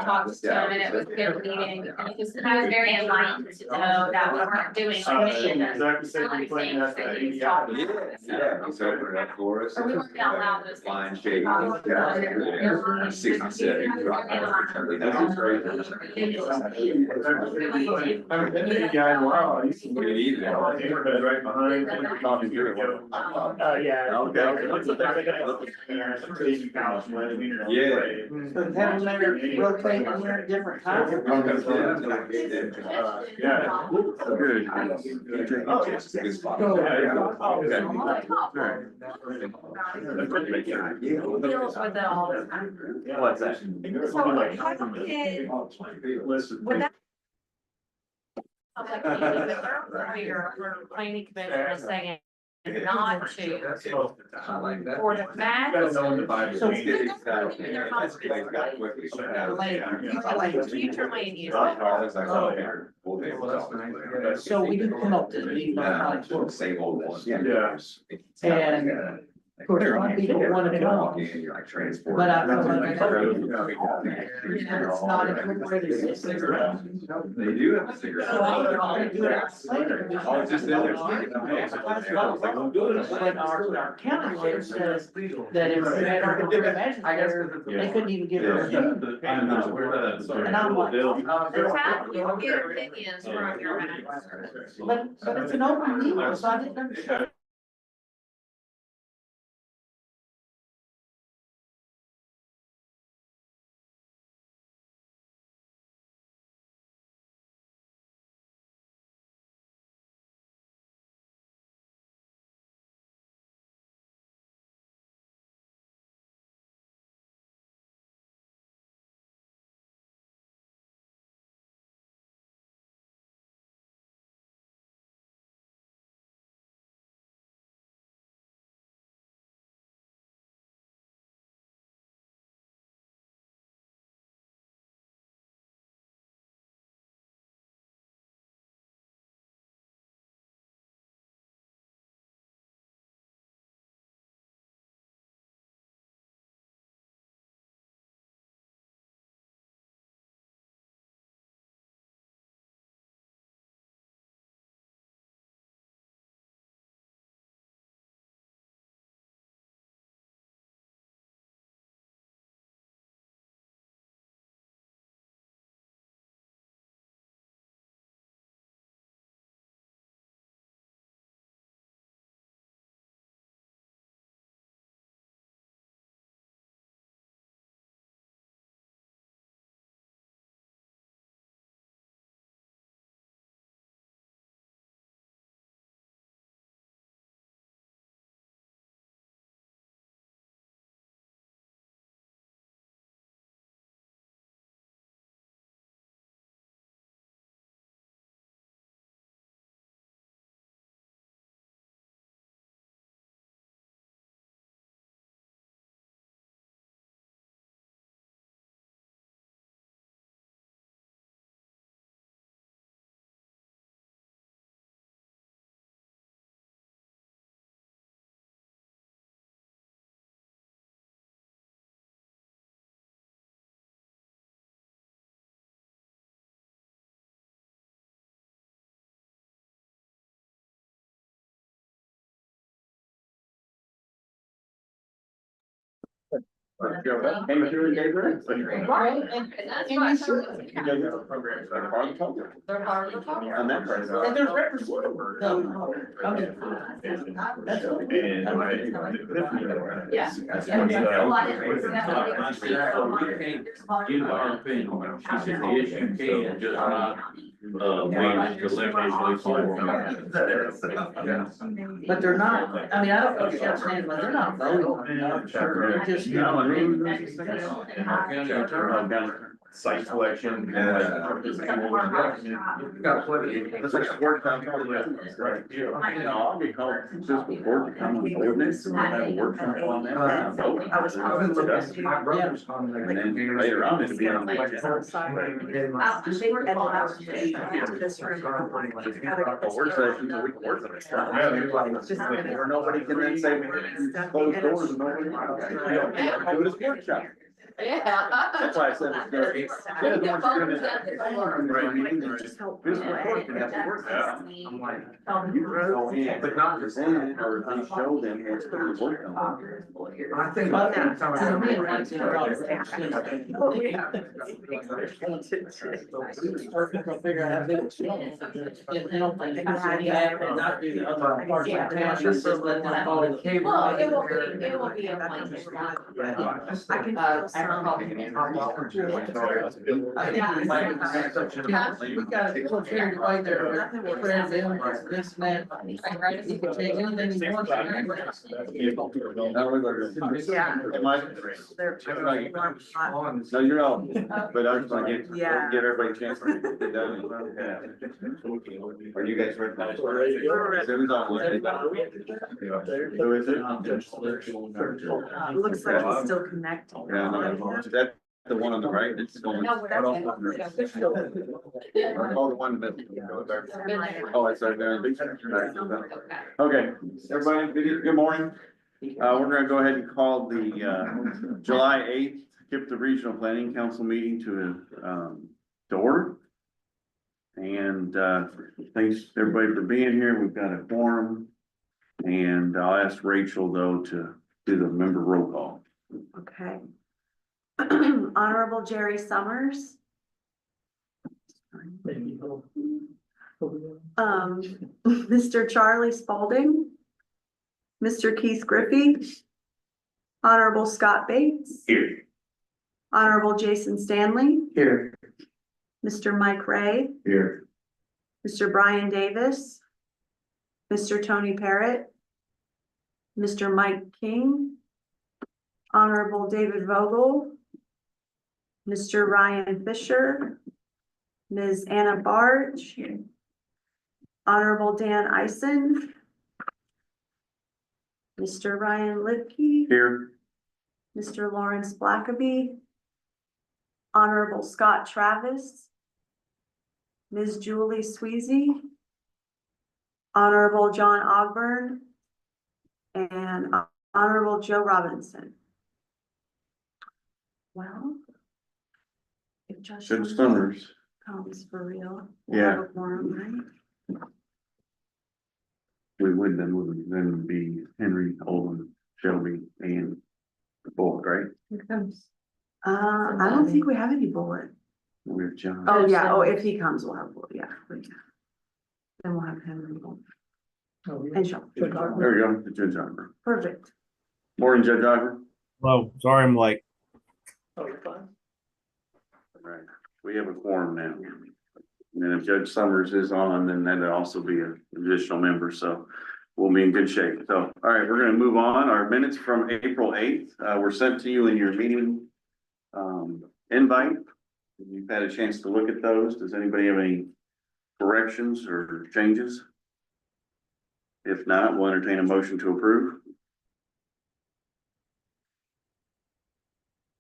talked to him and it was a good meeting. He was very enlightened to know that we weren't doing anything. Exactly, same thing playing that. That he was talking Yeah, about. he's opening it up for us. Or we weren't gonna allow those things. Line shade. Yeah. 67. That's great. I've been to the guy in a while. I used to What do you need there? Neighborhood right behind. Coffee here. Yeah. Okay. Yeah. But having them rotate in there at different times. Yeah. Good. Oh, yes. Good spot. Oh, yeah. Okay. Deals with it all the time. What's that? So how did, would that? Sounds like maybe the planning commission was saying not to, for the fact. So future land use. So we didn't come up to leave. Same old one. Yeah. And of course, some people want to come, but I feel like it's not incorporated system. They do have a cigarette. So I don't know, they do it later. Oh, it's just in there. But our county lawyer says that if they had our imagine they couldn't even give it a name. And I'm like, That's how you get opinions from your manager. but it's an open meeting, so I didn't understand. Right, and that's why I started. They're part of the program. And there's representatives. Yeah. That's Yeah, what that's a lot of- that's what they- You know, our opinion, she said, yes, you can, just not, wait to eliminate But they're not, I mean, I don't know if you understand, but they're not voting. They're just. Site selection. Got plenty. It's like a work time. Right. I'll be called just before the common ordinance, and I'll have a workshop on that. And then later on, it'll be on the agenda. They were at the last day. This room. A work session, so we can work on it. Where nobody can then say we close doors and nobody. Do it as a workshop. Yeah. That's why I said it's good. They're the ones that are gonna- This report can have to work out. I'm like, you go in, but not present it, or at least show them what's gonna work on. I think. To me, it likes to drop it. We'll figure out how big it's going. I don't think it's any bad and not do the other parts of the town, just let them follow the cable. Well, it will be a blanket. I can feel some. I think we might, we got it cleared right there, friends, this, and that. You can take anything you want. Now we're gonna- Yeah. Am I- They're hot. No, you're all, but I was gonna get, Yeah. give everybody a chance to get done. Are you guys ready? Is it on? Who is it? Looks like it's still connected. Yeah, no, that's the one on the right, it's going. No, we're Oh, the one in the middle. Oh, it's right there. Okay, everybody, good morning. We're gonna go ahead and call the, July 8th, KIPDA Regional Planning Council meeting to order. And, thanks everybody for being here. We've got a quorum. And I'll ask Rachel though to do the member roll call. Okay. Honorable Jerry Summers. Mr. Charlie Spalding. Mr. Keith Griffey. Honorable Scott Bates. Here. Honorable Jason Stanley. Here. Mr. Mike Ray. Here. Mr. Brian Davis. Mr. Tony Parrott. Mr. Mike King. Honorable David Vogel. Mr. Ryan Fisher. Ms. Anna Barge. Honorable Dan Ison. Mr. Ryan Lipke. Here. Mr. Lawrence Blackaby. Honorable Scott Travis. Ms. Julie Sweezy. Honorable John Ogburn. And Honorable Joe Robinson. Well. If Josh Judge Summers. comes for real. Yeah. We'll have a quorum, right? We would then be Henry, Olin, Shelby, and Bullock, right? Here comes. I don't think we have any bullet. We're John. Oh, yeah, oh, if he comes, we'll have bullet, yeah. Then we'll have Henry Bullock. And Sean. There we go, the Judge Ogburn. Perfect. Morning, Judge Ogburn. Hello, sorry I'm late. All right, we have a quorum now. And then if Judge Summers is on, then that'd also be an additional member, so we'll be in good shape. So, all right, we're gonna move on. Our minutes from April 8th, were sent to you in your meeting invite. You've had a chance to look at those. Does anybody have any corrections or changes? If not, we'll entertain a motion to approve.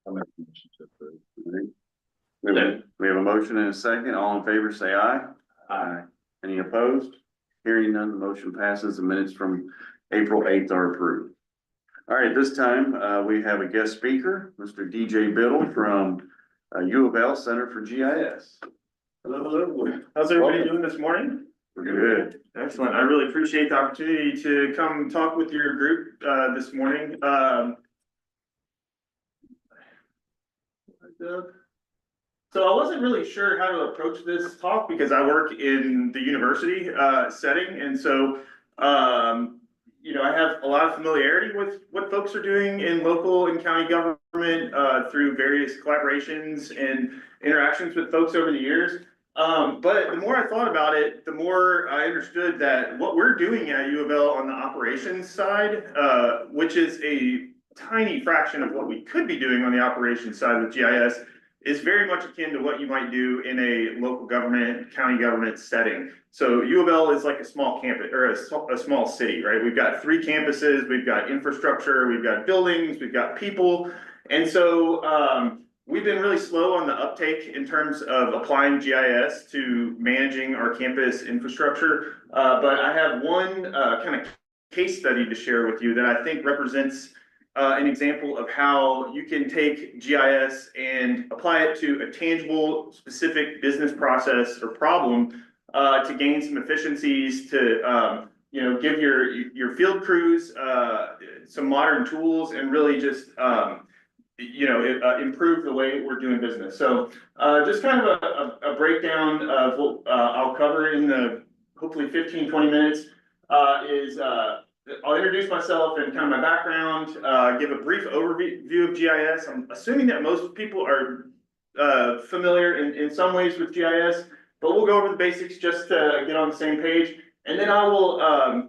All right. We have a motion and a second. All in favor, say aye. Aye. Any opposed? Hearing none, the motion passes. The minutes from April 8th are approved. All right, this time, we have a guest speaker, Mr. DJ Biddle from U of L Center for GIS. Hello, hello. How's everybody doing this morning? We're good. Excellent. I really appreciate the opportunity to come talk with your group, this morning. So I wasn't really sure how to approach this talk because I work in the university, setting. And so, you know, I have a lot of familiarity with what folks are doing in local and county government, through various collaborations and interactions with folks over the years. But the more I thought about it, the more I understood that what we're doing at U of L on the operations side, which is a tiny fraction of what we could be doing on the operations side with GIS, is very much akin to what you might do in a local government, county government setting. So U of L is like a small campus or a small city, right? We've got 3 campuses, we've got infrastructure, we've got buildings, we've got people. And so we've been really slow on the uptake in terms of applying GIS to managing our campus infrastructure. But I have one kind of case study to share with you that I think represents an example of how you can take GIS and apply it to a tangible, specific business process or problem to gain some efficiencies, to give your field crews some modern tools and really just improve the way we're doing business. So just kind of a breakdown of what I'll cover in the hopefully 15-20 minutes is I'll introduce myself and kind of my background, give a brief overview of GIS. I'm assuming that most people are familiar in some ways with GIS, but we'll go over the basics just to get on the same page. And then I will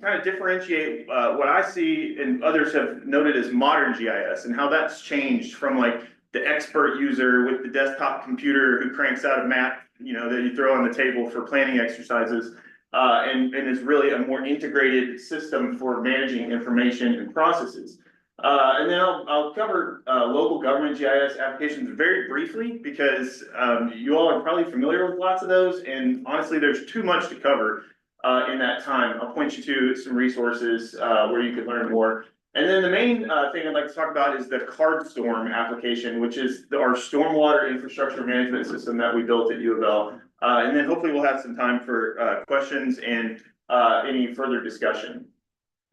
kind of differentiate what I see and others have noted as modern GIS and how that's changed from like the expert user with the desktop computer who cranks out a map, that you throw on the table for planning exercises, and is really a more integrated system for managing information and processes. And then I'll cover local government GIS applications very briefly because you all are probably familiar with lots of those, and honestly, there's too much to cover in that time. I'll point you to some resources where you can learn more. And then the main thing I'd like to talk about is the CardStorm application, which is our stormwater infrastructure management system that we built at U of L. And then hopefully we'll have some time for questions and any further discussion.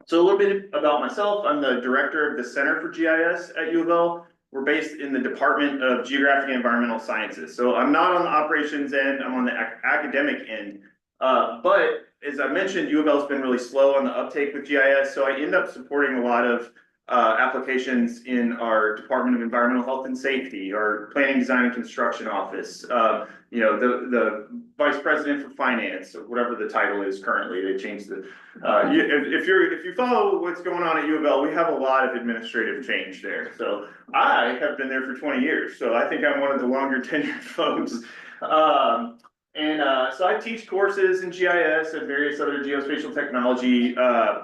So a little bit about myself. I'm the director of the Center for GIS at U of L. We're based in the Department of Geographic and Environmental Sciences. So I'm not on the operations end, I'm on the academic end. But as I mentioned, U of L has been really slow on the uptake with GIS. So I end up supporting a lot of applications in our Department of Environmental Health and Safety, our Planning, Design, and Construction Office, the Vice President for Finance, or whatever the title is currently. They changed the, if you follow what's going on at U of L, we have a lot of administrative change there. So I have been there for 20 years. So I think I'm one of the longer tenured folks. So I teach courses in GIS and various other geospatial technology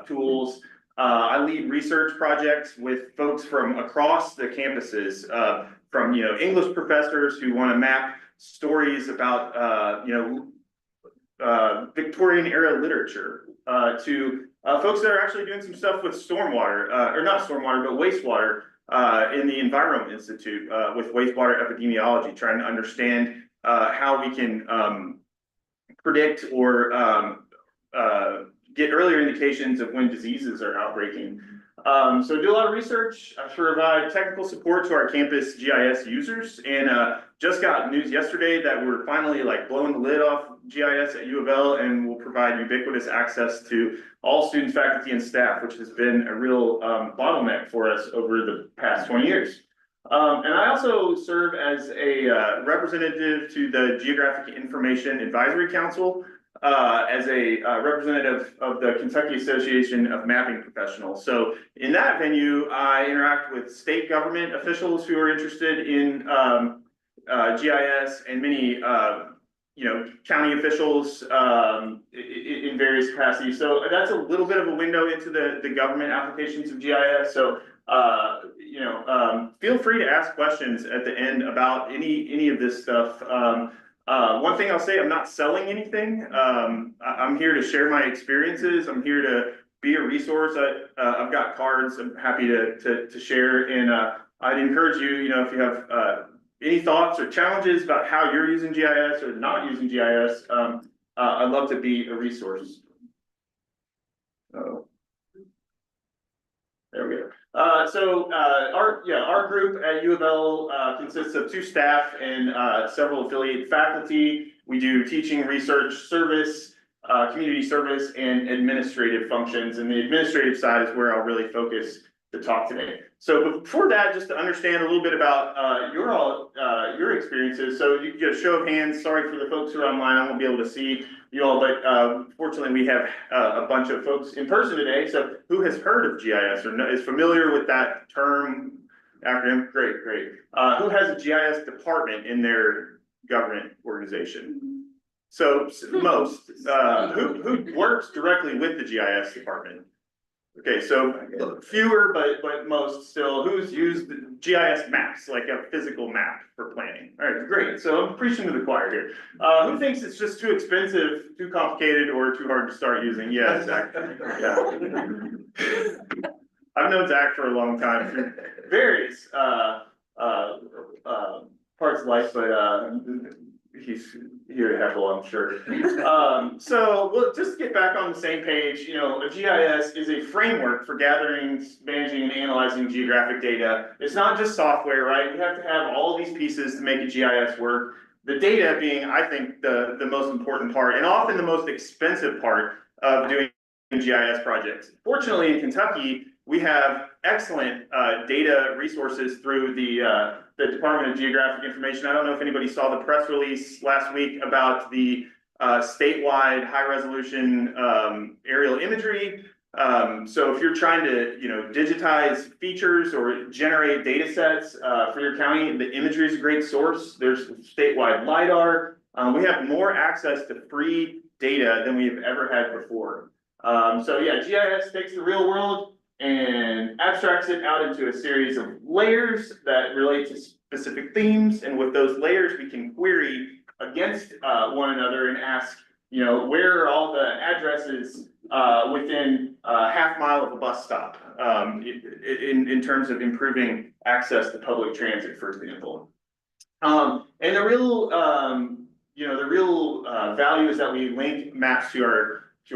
tools. I lead research projects with folks from across the campuses, from English professors who want to map stories about Victorian era literature, to folks that are actually doing some stuff with stormwater, or not stormwater, but wastewater in the Environment Institute with wastewater epidemiology, trying to understand how we can predict or get earlier indications of when diseases are outbreaking. So do a lot of research. I provide technical support to our campus GIS users, and just got news yesterday that we're finally blowing the lid off GIS at U of L, and will provide ubiquitous access to all students, faculty, and staff, which has been a real bottleneck for us over the past 20 years. And I also serve as a representative to the Geographic Information Advisory Council, as a representative of the Kentucky Association of Mapping Professionals. So in that venue, I interact with state government officials who are interested in GIS, and many county officials in various capacities. So that's a little bit of a window into the government applications of GIS. So feel free to ask questions at the end about any of this stuff. One thing I'll say, I'm not selling anything. I'm here to share my experiences. I'm here to be a resource. I've got cards I'm happy to share. And I'd encourage you, if you have any thoughts or challenges about how you're using GIS or not using GIS, I'd love to be a resource. So there we go. Our group at U of L consists of 2 staff and several affiliate faculty. We do teaching, research, service, community service, and administrative functions. And the administrative side is where I'll really focus the talk today. So before that, just to understand a little bit about your experiences. So you get a show of hands. Sorry for the folks who are online. I won't be able to see you all, but fortunately we have a bunch of folks in person today. So who has heard of GIS or is familiar with that term, acronym? Great. Who has a GIS department in their government organization? So most. Who works directly with the GIS department? Okay, so fewer, but most still. Who's used the GIS maps, like a physical map for planning? All right, great. So I'm preaching to the choir here. Who thinks it's just too expensive, too complicated, or too hard to start using? Yeah, exactly. Yeah. I've known Zach for a long time, through various, parts of life, but, he's here to heckle, I'm sure. So, well, just to get back on the same page, you know, a GIS is a framework for gathering, managing, and analyzing geographic data. It's not just software, right? You have to have all these pieces to make a GIS work. The data being, I think, the most important part, and often the most expensive part of doing GIS projects. Fortunately, in Kentucky, we have excellent data resources through the Department of Geographic Information. I don't know if anybody saw the press release last week about the statewide high-resolution aerial imagery. So if you're trying to, you know, digitize features or generate data sets for your county, the imagery is a great source. There's statewide LiDAR. We have more access to free data than we've ever had before. So yeah, GIS takes the real world and abstracts it out into a series of layers that relate to specific themes. And with those layers, we can query against one another and ask, you know, where are all the addresses within a half mile of a bus stop in terms of improving access to public transit, for example. And the real, you know, the real value is that we link maps to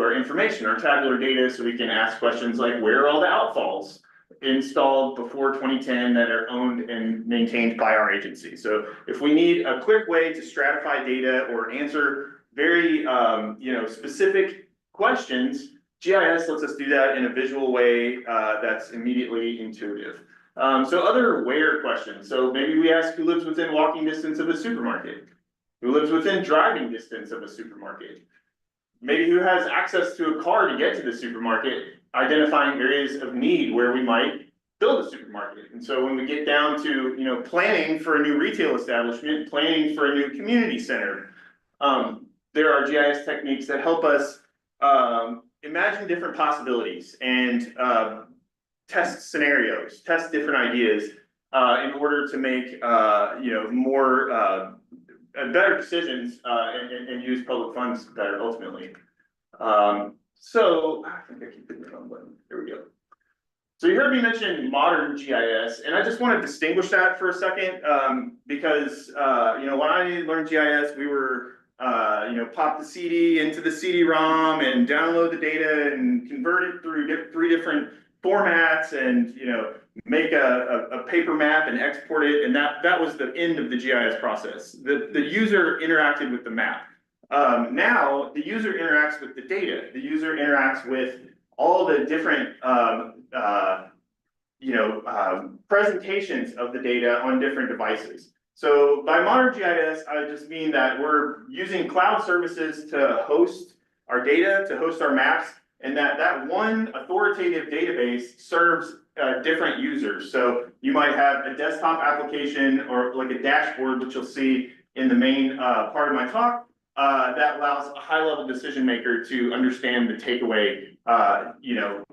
our information, our tabular data, so we can ask questions like, where are all the outfalls installed before 2010 that are owned and maintained by our agency? So if we need a quick way to stratify data or answer very, you know, specific questions, GIS lets us do that in a visual way that's immediately intuitive. So other where questions. So maybe we ask who lives within walking distance of a supermarket, who lives within driving distance of a supermarket, maybe who has access to a car to get to the supermarket, identifying areas of need where we might build a supermarket. And so when we get down to, you know, planning for a new retail establishment, planning for a new community center, there are GIS techniques that help us imagine different possibilities and test scenarios, test different ideas in order to make you know, more better decisions and use public funds better ultimately. So I think I keep hitting the wrong button. Here we go. So you heard me mention modern GIS, and I just want to distinguish that for a second because you know, when I learned GIS, we were you know, pop the CD into the CD-ROM and download the data and convert it through three different formats and, you know, make a paper map and export it. And that was the end of the GIS process. The user interacted with the map. Now the user interacts with the data. The user interacts with all the different you know, presentations of the data on different devices. So by modern GIS, I just mean that we're using cloud services to host our data, to host our maps, and that one authoritative database serves different users. So you might have a desktop application or like a dashboard, which you'll see in the main part of my talk, that allows a high-level decision maker to understand the takeaway, you know,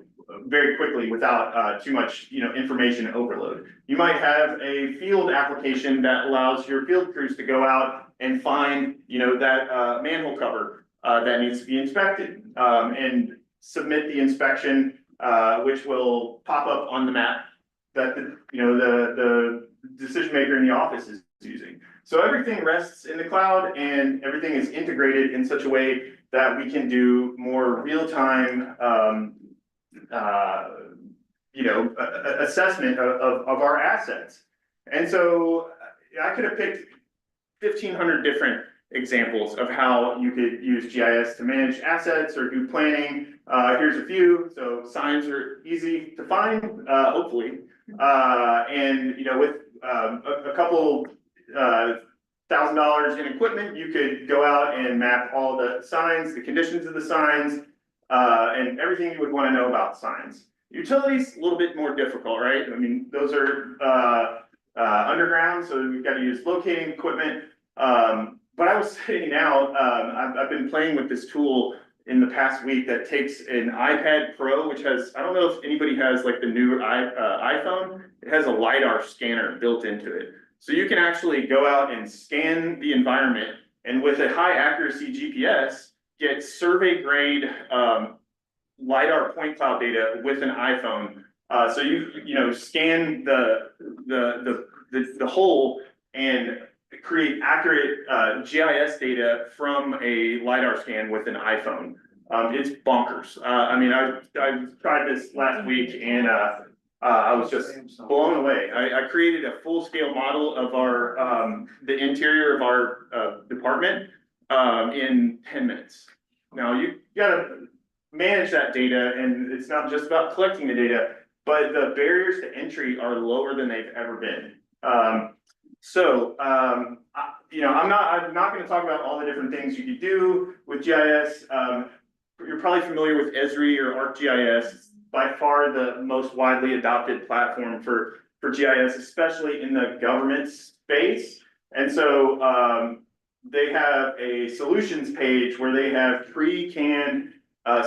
very quickly without too much, you know, information overload. You might have a field application that allows your field crews to go out and find, you know, that manhole cover that needs to be inspected and submit the inspection, which will pop up on the map that the decision maker in the office is using. So everything rests in the cloud and everything is integrated in such a way that we can do more real-time you know, assessment of our assets. And so I could have picked 1,500 different examples of how you could use GIS to manage assets or do planning. Here's a few. So signs are easy to find, hopefully. And, you know, with a couple $1,000 in equipment, you could go out and map all the signs, the conditions of the signs, and everything you would want to know about signs. Utilities, a little bit more difficult, right? I mean, those are underground, so we've got to use locating equipment. But I was saying now, I've been playing with this tool in the past week that takes an iPad Pro, which has, I don't know if anybody has like the new iPhone, it has a LiDAR scanner built into it. So you can actually go out and scan the environment, and with a high accuracy GPS, get survey grade LiDAR point cloud data with an iPhone So you know, scan the whole and create accurate GIS data from a LiDAR scan with an iPhone. It's bonkers. I mean, I tried this last week and I was just blown away. I created a full-scale model of our the interior of our department in 10 minutes. Now you gotta manage that data, and it's not just about collecting the data, but the barriers to entry are lower than they've ever been. You know, I'm not gonna talk about all the different things you could do with GIS. You're probably familiar with Esri or ArcGIS. It's by far the most widely adopted platform for GIS, especially in the government space. And so they have a solutions page where they have pre-canned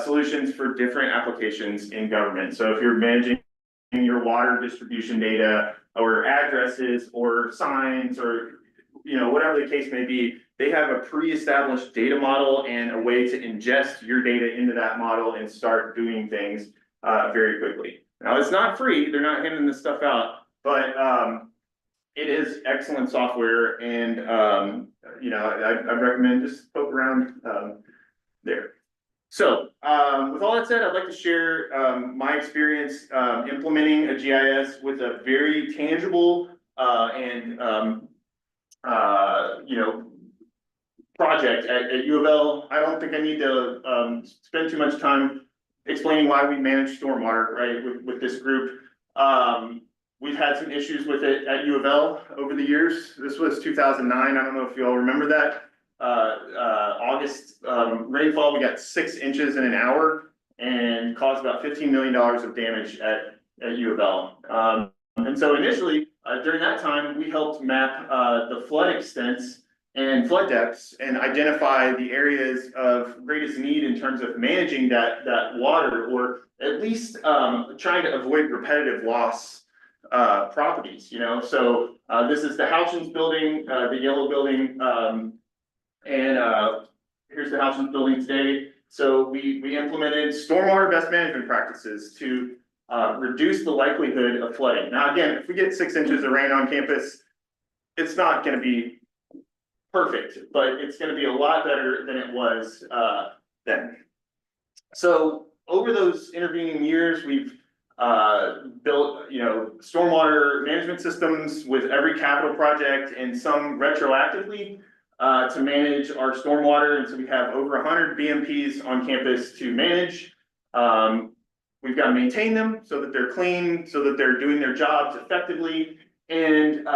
solutions for different applications in government. So if you're managing your water distribution data or addresses or signs or, you know, whatever the case may be, they have a pre-established data model and a way to ingest your data into that model and start doing things very quickly. Now, it's not free. They're not handing this stuff out, but it is excellent software. And, you know, I recommend just poke around there. So with all that said, I'd like to share my experience implementing a GIS with a very tangible and you know, project at U of L. I don't think I need to spend too much time explaining why we manage stormwater, right, with this group. We've had some issues with it at U of L over the years. This was 2009. I don't know if you all remember that. August rainfall, we got 6 inches in an hour and caused about $15 million of damage at U of L. And so initially, during that time, we helped map the flood extents and flood depths and identify the areas of greatest need in terms of managing that water, or at least trying to avoid repetitive loss properties, you know. So this is the Houchins building, the yellow building, and here's the Houchins building today. So we implemented stormwater best management practices to reduce the likelihood of flooding. Now, again, if we get 6 inches of rain on campus, it's not going to be perfect, but it's going to be a lot better than it was then. So over those intervening years, we've built, you know, stormwater management systems with every capital project and some retroactively to manage our stormwater. And so we have over 100 BMPs on campus to manage. We've got to maintain them so that they're clean, so that they're doing their jobs effectively. And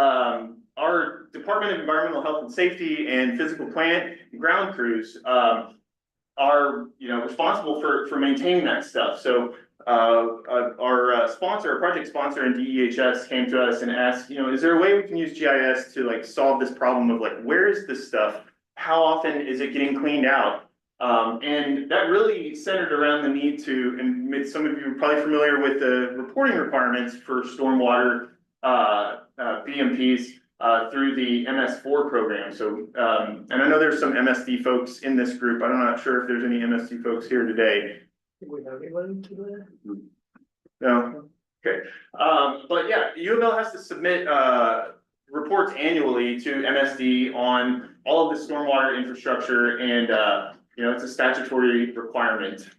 our Department of Environmental Health and Safety and physical plant and ground crews are, you know, responsible for maintaining that stuff. So our sponsor, our project sponsor in DEHS came to us and asked, you know, is there a way we can use GIS to like solve this problem of like, where is this stuff? How often is it getting cleaned out? And that really centered around the need to, and some of you are probably familiar with the reporting requirements for stormwater BMPs through the MS4 program. So, and I know there's some MSD folks in this group. I'm not sure if there's any MSD folks here today. We have anybody to that? No? Okay. But yeah, U of L has to submit reports annually to MSD on all of the stormwater infrastructure, and you know, it's a statutory requirement.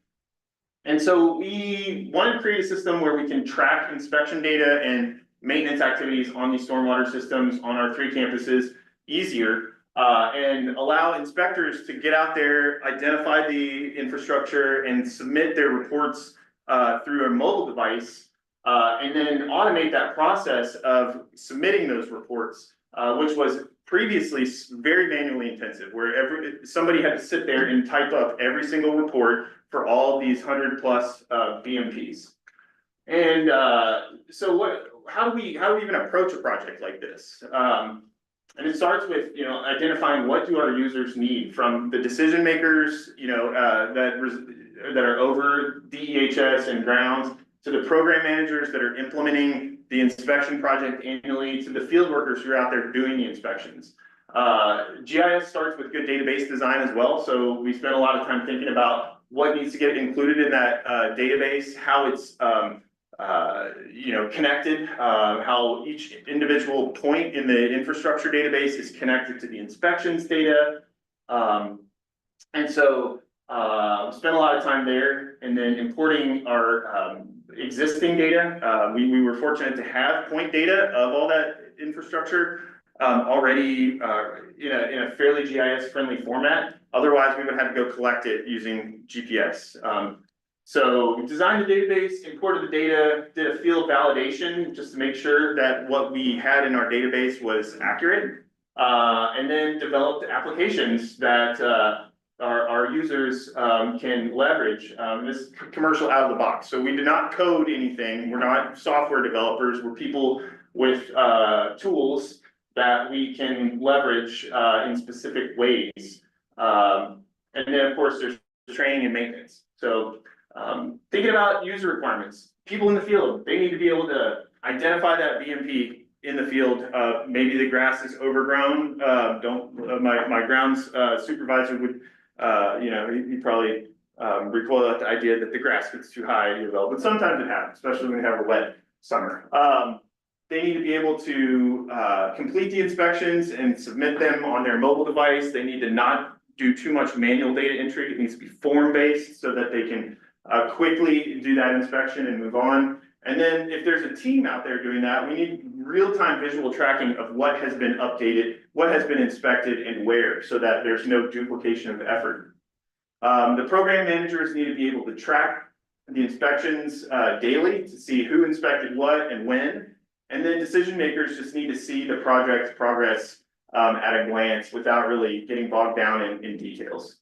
And so we want to create a system where we can track inspection data and maintenance activities on these stormwater systems on our 3 campuses easier, and allow inspectors to get out there, identify the infrastructure, and submit their reports through a mobile device, and then automate that process of submitting those reports, which was previously very manually intensive, where somebody had to sit there and type up every single report for all these 100+ BMPs. And so how do we even approach a project like this? And it starts with, you know, identifying what do our users need from the decision makers, you know, that are over DEHS and grounds, to the program managers that are implementing the inspection project annually, to the field workers who are out there doing the inspections. GIS starts with good database design as well. So we spent a lot of time thinking about what needs to get included in that database, how it's connected, how each individual point in the infrastructure database is connected to the inspections data. And so, spent a lot of time there, and then importing our existing data. We were fortunate to have point data of all that infrastructure already in a fairly GIS friendly format. Otherwise, we would have to go collect it using GPS. So we designed the database, imported the data, did a field validation just to make sure that what we had in our database was accurate, and then developed applications that our users can leverage. This commercial out of the box. So we did not code anything. We're not software developers. We're people with tools that we can leverage in specific ways. And then of course there's training and maintenance. So thinking about user requirements, people in the field, they need to be able to identify that BMP in the field. Maybe the grass is overgrown. My grounds supervisor would, he probably recoil at the idea that the grass gets too high, but sometimes it happens, especially when we have a wet summer. They need to be able to complete the inspections and submit them on their mobile device. They need to not do too much manual data entry. It needs to be form-based so that they can quickly do that inspection and move on. And then if there's a team out there doing that, we need real-time visual tracking of what has been updated, what has been inspected, and where, so that there's no duplication of effort. The program managers need to be able to track the inspections daily to see who inspected what and when. And then decision makers just need to see the project progress at a glance without really getting bogged down in details.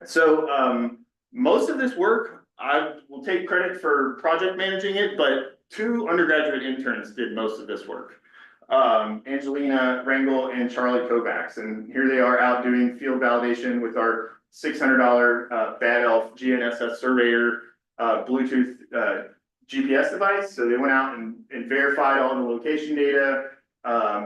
So most of this work, I will take credit for project managing it, but 2 undergraduate interns did most of this work. Angelina Rangel and Charlie Kovacs. And here they are out doing field validation with our $600 Bad Elf GNSS Surveyor Bluetooth GPS device. So they went out and verified all the location data,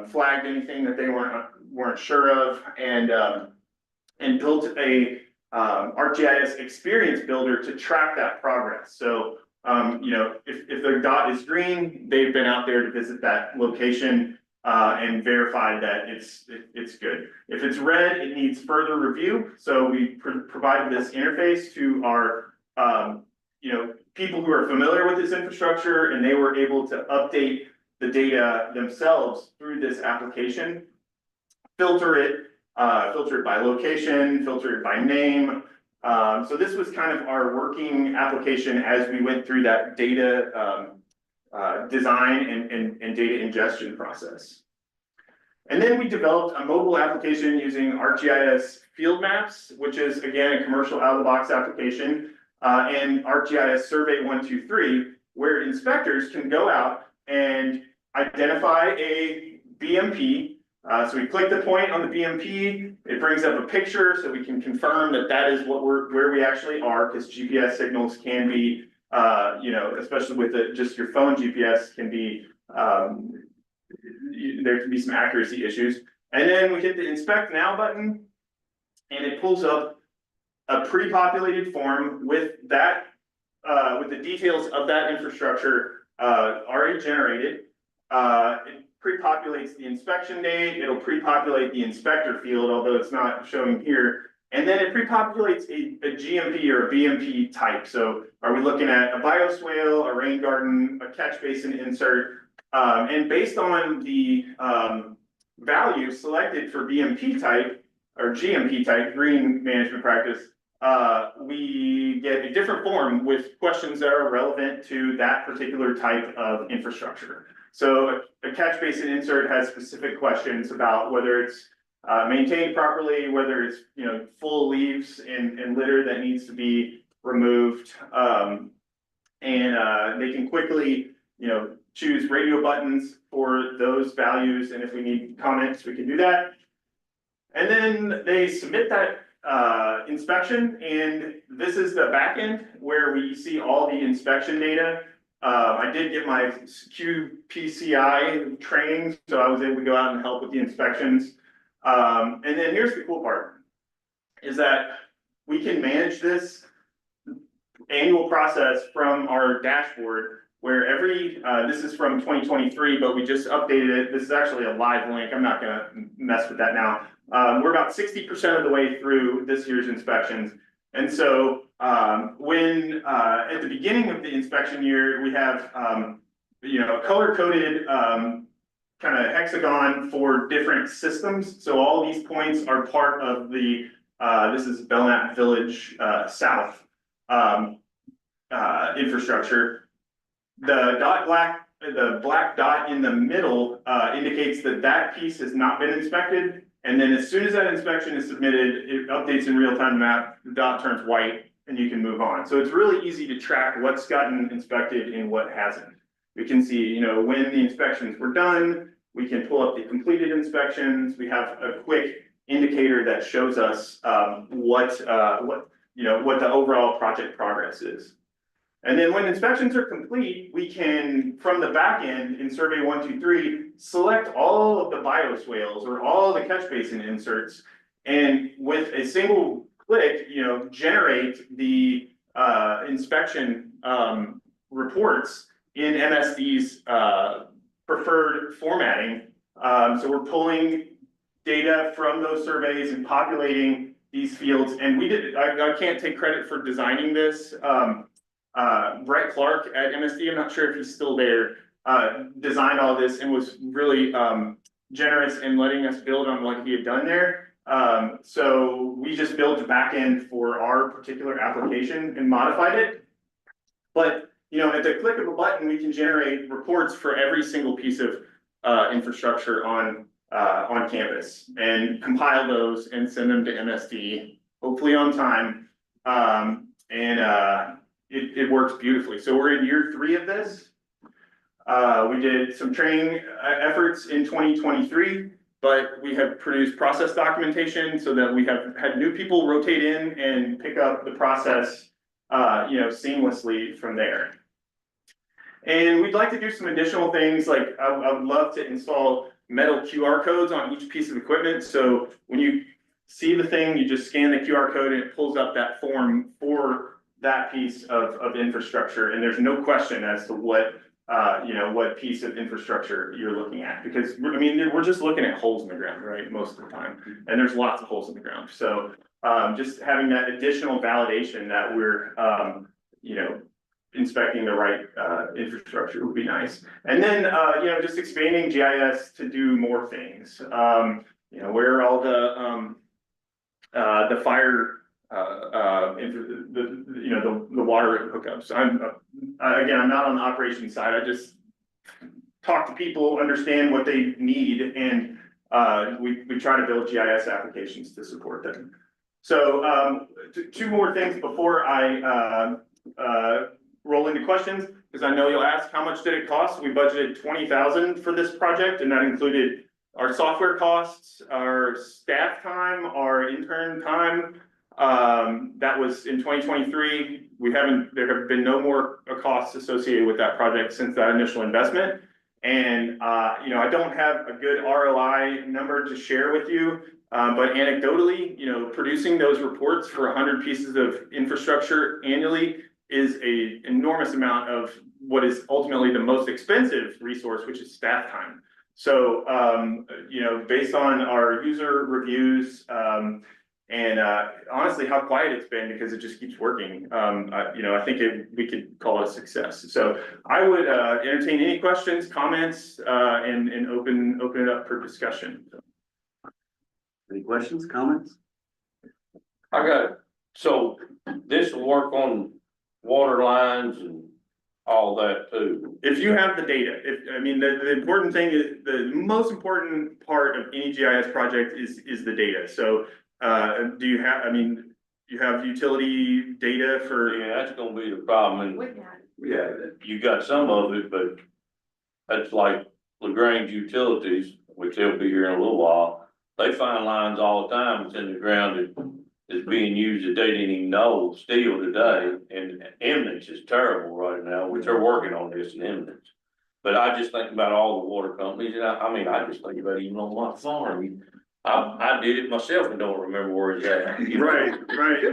flagged anything that they weren't sure of, and built a ArcGIS experience builder to track that progress. So if their dot is green, they've been out there to visit that location and verified that it's good. If it's red, it needs further review. So we provided this interface to our people who are familiar with this infrastructure, and they were able to update the data themselves through this application, filter it by location, filter it by name. So this was kind of our working application as we went through that data design and data ingestion process. And then we developed a mobile application using ArcGIS Field Maps, which is again a commercial out-of-the-box application. And ArcGIS Survey 123, where inspectors can go out and identify a BMP. So we click the point on the BMP, it brings up a picture so we can confirm that that is where we actually are, because GPS signals can be, especially with just your phone GPS can be, there can be some accuracy issues. And then we hit the Inspect Now button, and it pulls up a pre-populated form with that, with the details of that infrastructure already generated. It pre-populates the inspection date. It'll pre-populate the inspector field, although it's not showing here. And then it pre-populates a GMP or a BMP type. So are we looking at a bioswale, a rain garden, a catch basin insert? And based on the value selected for BMP type or GMP type, green management practice, we get a different form with questions that are relevant to that particular type of infrastructure. So a catch basin insert has specific questions about whether it's maintained properly, whether it's full leaves and litter that needs to be removed, and they can quickly choose radio buttons for those values, and if we need comments, we can do that. And then they submit that inspection, and this is the backend where we see all the inspection data. I did get my QPCI training, so I was able to go out and help with the inspections. And then here's the cool part, is that we can manage this annual process from our dashboard where this is from 2023, but we just updated it. This is actually a live link. I'm not gonna mess with that now. We're about 60% of the way through this year's inspections. And so, when, at the beginning of the inspection year, we have, color coded, kind of hexagon for different systems. So all these points are part of the, this is Belknap Village, South, infrastructure. The black dot in the middle, indicates that that piece has not been inspected. And then as soon as that inspection is submitted, it updates in real time map, the dot turns white and you can move on. So it's really easy to track what's gotten inspected and what hasn't. We can see, when the inspections were done, we can pull up the completed inspections. We have a quick indicator that shows us, what the overall project progress is. And then when inspections are complete, we can, from the back end in survey 123, select all of the bioswales or all the catch basin inserts. And with a single click, generate the inspection reports in MSD's preferred formatting. So we're pulling data from those surveys and populating these fields. And I can't take credit for designing this. Brett Clark at MSD, I'm not sure if he's still there, designed all this and was really generous in letting us build on what he had done there. So we just built a back end for our particular application and modified it. But at the click of a button, we can generate reports for every single piece of infrastructure on campus and compile those and send them to MSD, hopefully on time. It works beautifully. So we're in year 3 of this. We did some training efforts in 2023, but we have produced process documentation so that we have had new people rotate in and pick up the process, seamlessly from there. And we'd like to do some additional things, like I would love to install metal QR codes on each piece of equipment. So when you see the thing, you just scan the QR code and it pulls up that form for that piece of infrastructure, and there's no question as to what piece of infrastructure you're looking at, because we're just looking at holes in the ground, right, most of the time, and there's lots of holes in the ground. So just having that additional validation that we're inspecting the right infrastructure would be nice. And then just expanding GIS to do more things. Where are all the fire the water hookups. I'm not on the operations side. I just talk to people, understand what they need, and we try to build GIS applications to support them. So 2 more things before I roll into questions, because I know you'll ask, how much did it cost? We budgeted $20,000 for this project, and that included our software costs, our staff time, our intern time. That was in 2023. There have been no more costs associated with that project since that initial investment. And, I don't have a good ROI number to share with you. But anecdotally, producing those reports for 100 pieces of infrastructure annually is an enormous amount of what is ultimately the most expensive resource, which is staff time. So, based on our user reviews, and honestly, how quiet it's been, because it just keeps working. I think we could call it a success. So I would entertain any questions, comments, and open it up for discussion. Any questions, comments? I got it. So this will work on water lines and all that too. If you have the data, the important thing is, the most important part of any GIS project is the data. So do you have, you have utility data for? Yeah, that's gonna be the problem. And Yeah. you got some of it, but that's like LaGrange Utilities, which they'll be here in a little while. They find lines all the time that's in the ground that is being used that they didn't even know still today. And eminence is terrible right now, which they're working on this in eminence. But I just think about all the water companies, and I just think about even on my farm. I did it myself and don't remember where it's at. Right,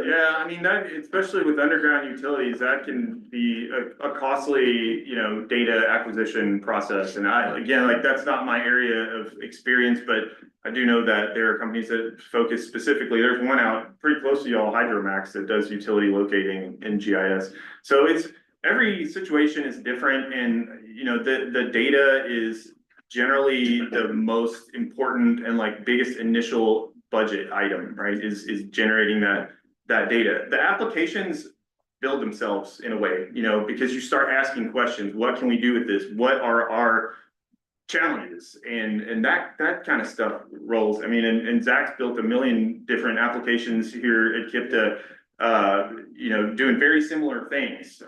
yeah, I mean, that, especially with underground utilities, that can be a costly, data acquisition process. And again, like, that's not my area of experience, but I do know that there are companies that focus specifically, there's one out pretty close to y'all, Hydromax, that does utility locating in GIS. So every situation is different, and, the data is generally the most important and like biggest initial budget item, right? Is generating that data. The applications build themselves in a way, because you start asking questions. What can we do with this? What are our challenges? And that kind of stuff rolls. I mean, and Zach's built a million different applications here at KIPDA, doing very similar things.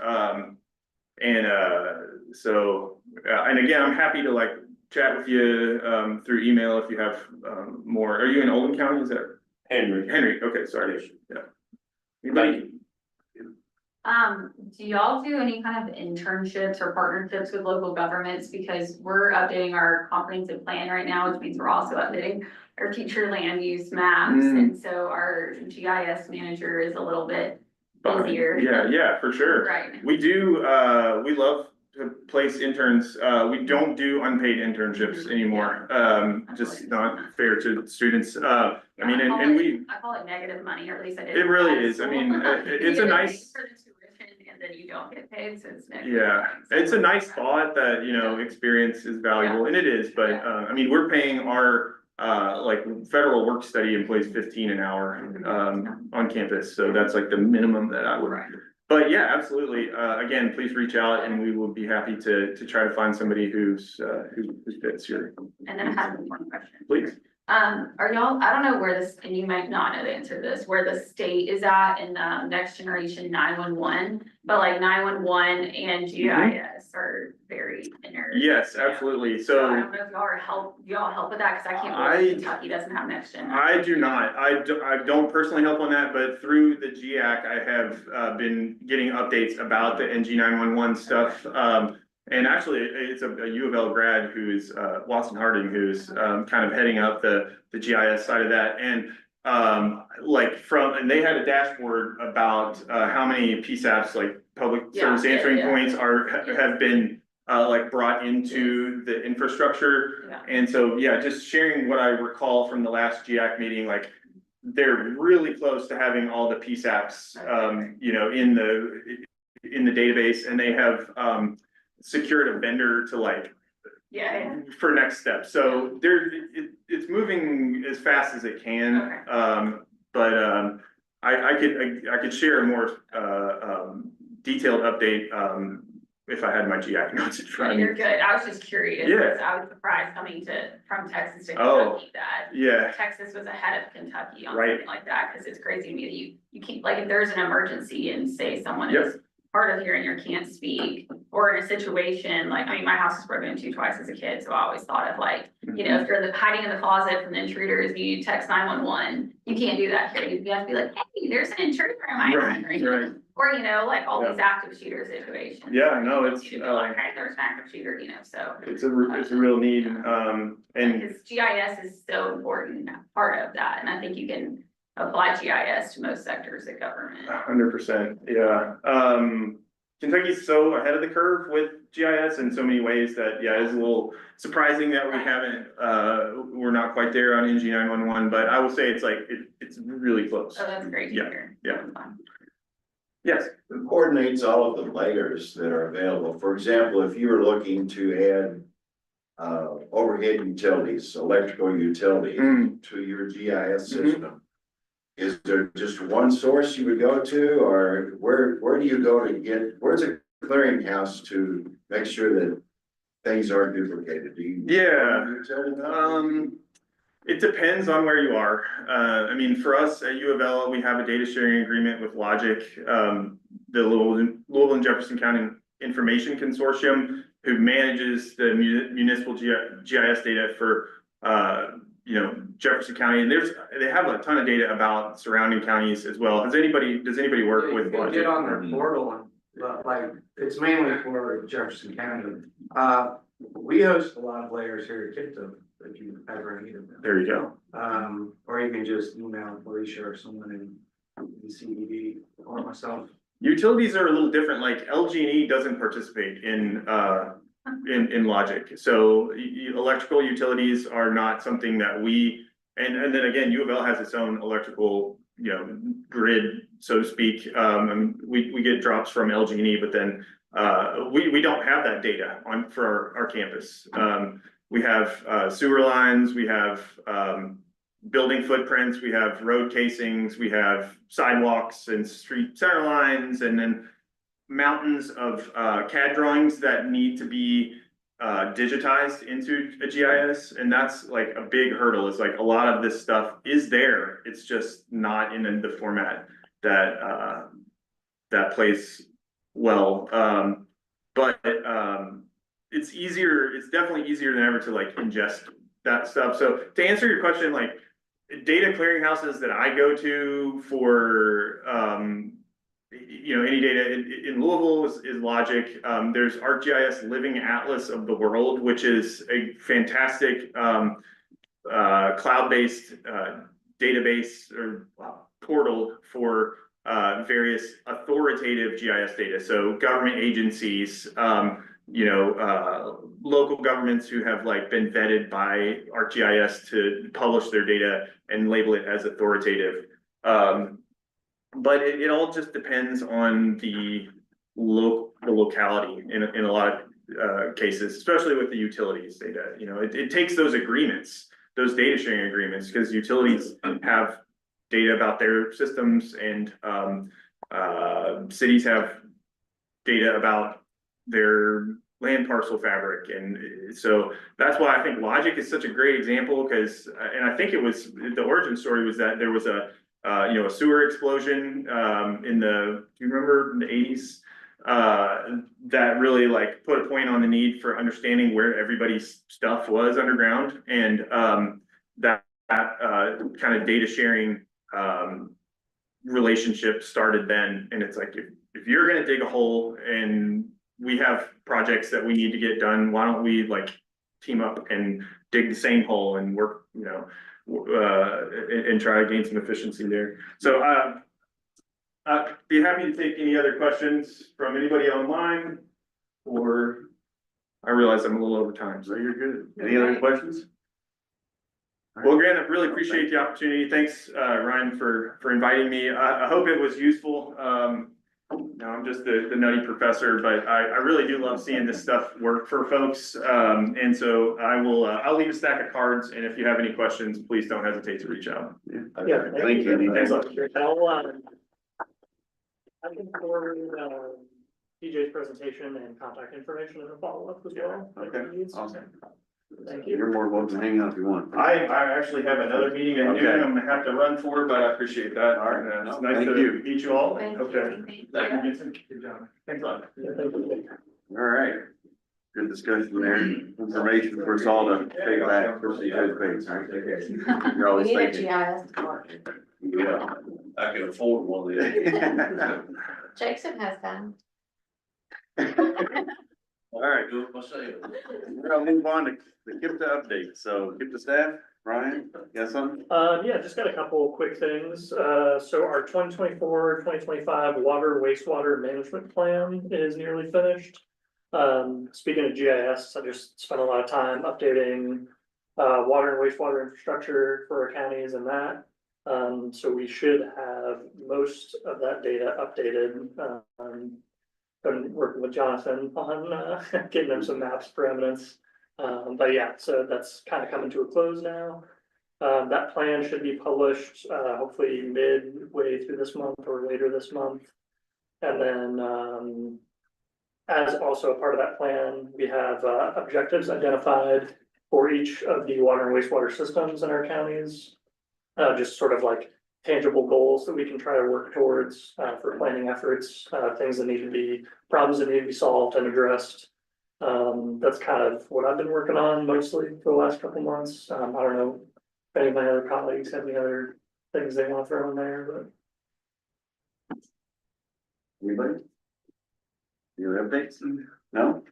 And again, I'm happy to like chat with you through email if you have more. Are you in Oldham County? Is that Henry? Okay, sorry. Yeah. Anybody? Do y'all do any kind of internships or partnerships with local governments? Because we're updating our comprehensive plan right now, which means we're also updating our future land use maps. And so our GIS manager is a little bit busier. Yeah, for sure. Right. We do, we love to place interns. We don't do unpaid internships anymore. Just not fair to students. I mean, I call it negative money, or at least I did. It really is. I mean, it's a nice. For the tuition and then you don't get paid, so it's negative. Yeah, it's a nice thought that, experience is valuable, and it is, but, I mean, we're paying our, like, federal work study employees 15 an hour, on campus, so that's like the minimum that I would. Right. But yeah, absolutely, again, please reach out and we will be happy to try to find somebody who fits here. And then I have one more question. Please. Are y'all, I don't know where this, and you might not know the answer to this, where the state is at in next generation 911, but like 911 and GIS are very inner. Yes, absolutely, I so. don't know if do y'all help with that, because I can't believe Kentucky doesn't have next gen. I do not, I don't personally help on that, but through the GIAC, I have been getting updates about the NG 911 stuff. And actually, it's a U of L grad who is Watson Harding, who's kind of heading up the GIS side of that. And and they had a dashboard about how many PSAPs, like public service answering points, have been brought into the infrastructure. Yeah. And so, yeah, just sharing what I recall from the last GIAC meeting, like they're really close to having all the PSAPs, in the database, and they have secured a vendor to for next steps. So it's moving as fast as it can. Okay. I could share a more detailed update if I had my GIAC notes in front of me. You're good. I was just curious. Yeah. Because I was surprised coming from Texas to Kentucky that Yeah, Texas was ahead of Kentucky on Right. something like that, because it's crazy to me that you can't, like, if there's an emergency and say someone Yep. is hard of hearing or can't speak, or in a situation, like, I mean, my house was broken into twice as a kid, so I always thought of like, if you're hiding in the closet from the intruders, you text 911, you can't do that here. You have to be like, hey, there's an intruder in my home. right. Or, like all these active shooter situations. Yeah, no, it's, You know, like, hey, there's an active shooter, so. It's a real need, and Because GIS is so important part of that, and I think you can apply GIS to most sectors of government. 100%, yeah. Kentucky's so ahead of the curve with GIS in so many ways that, it's a little surprising that we haven't, we're not quite there on NG 911, but I will say it's it's really close. So that's great to hear. Yeah. Yes, It coordinates all of the layers that are available. For example, if you were looking to add overhead utilities, electrical utilities to your GIS system, is there just one source you would go to, or where do you go to get, where's a clearinghouse to make sure that things aren't duplicated? Do you? it depends on where you are. I mean, for us at U of L, we have a data sharing agreement with Logic, the Louisville and Jefferson County Information Consortium, who manages the municipal GIS data for, Jefferson County, and they have a ton of data about surrounding counties as well. Does anybody work with You can Logic? get on their portal, but it's mainly for Jefferson County. We host a lot of layers here at KIPDA if you ever needed them. There you go. Or you can just email Felicia or someone in CED or myself. Utilities are a little different, like LG&E doesn't participate in logic. So electrical utilities are not something that we, and then again, U of L has its own electrical, grid, so to speak. And we get drops from LG&E, but then we don't have that data for our campus. We have sewer lines, we have building footprints, we have road casings, we have sidewalks and street center lines, and then mountains of CAD drawings that need to be digitized into a GIS. And that's like a big hurdle. It's like a lot of this stuff is there. It's just not in the format that that plays well. But it's easier, it's definitely easier than ever to like ingest that stuff. So to answer your question, like data clearinghouses that I go to for any data in Louisville is Logic. There's ArcGIS Living Atlas of the World, which is a fantastic cloud-based database or portal for various authoritative GIS data. So government agencies, local governments who have like been vetted by ArcGIS to publish their data and label it as authoritative. But it all just depends on the locality in a lot of cases, especially with the utilities data. It takes those agreements, those data sharing agreements, because utilities have data about their systems, and cities have data about their land parcel fabric. And so that's why I think Logic is such a great example, because, and I think it was, the origin story was that there was a sewer explosion do you remember in the 80s? That really like put a point on the need for understanding where everybody's stuff was underground. And that kind of data sharing relationship started then. And it's like, if you're going to dig a hole and we have projects that we need to get done, why don't we like team up and dig the same hole and work, and try to gain some efficiency there. So I'd be happy to take any other questions from anybody online, or I realize I'm a little over time. So you're good. Any other questions? Well, Grant, I really appreciate the opportunity. Thanks, Ryan, for inviting me. I hope it was useful. I'm just the nutty professor, but I really do love seeing this stuff work for folks. And so I'll leave a stack of cards, and if you have any questions, please don't hesitate to reach out. Yeah. Thank you. Thanks a lot. I can forward DJ's presentation and contact information in a follow-up as well. Okay, awesome. Thank you. You're more than welcome to hang out if you want. I actually have another meeting at noon Okay. I'm gonna have to run for, but I appreciate that. All right. It's No, nice thank to you. meet you all. Thank Okay. you. Thank you. Good job. Thanks a lot. All right. Good discussion there. Information for us all to take back, especially good things, right? You're always We need a thinking. GIS card. Yeah. I can afford one of these. Jackson has them. All right, Do it myself. we're gonna move on to the KIPDA update. So KIPDA staff, Ryan, got something? Yeah, just got a couple of quick things. So our 2024-2025 water wastewater management plan is nearly finished. Speaking of GIS, I just spent a lot of time updating water and wastewater infrastructure for our counties and that. So we should have most of that data updated. Been working with Jonathan on getting them some maps for evidence. But yeah, so that's kind of coming to a close now. That plan should be published hopefully midway through this month or later this month. And then as also a part of that plan, we have objectives identified for each of the water and wastewater systems in our counties. Just sort of like tangible goals that we can try to work towards for planning efforts, things that need to be, problems that need to be solved and addressed. That's kind of what I've been working on mostly for the last couple months. I don't know if any of my other colleagues have any other things they want to throw in there, but. Anybody? You have updates? No?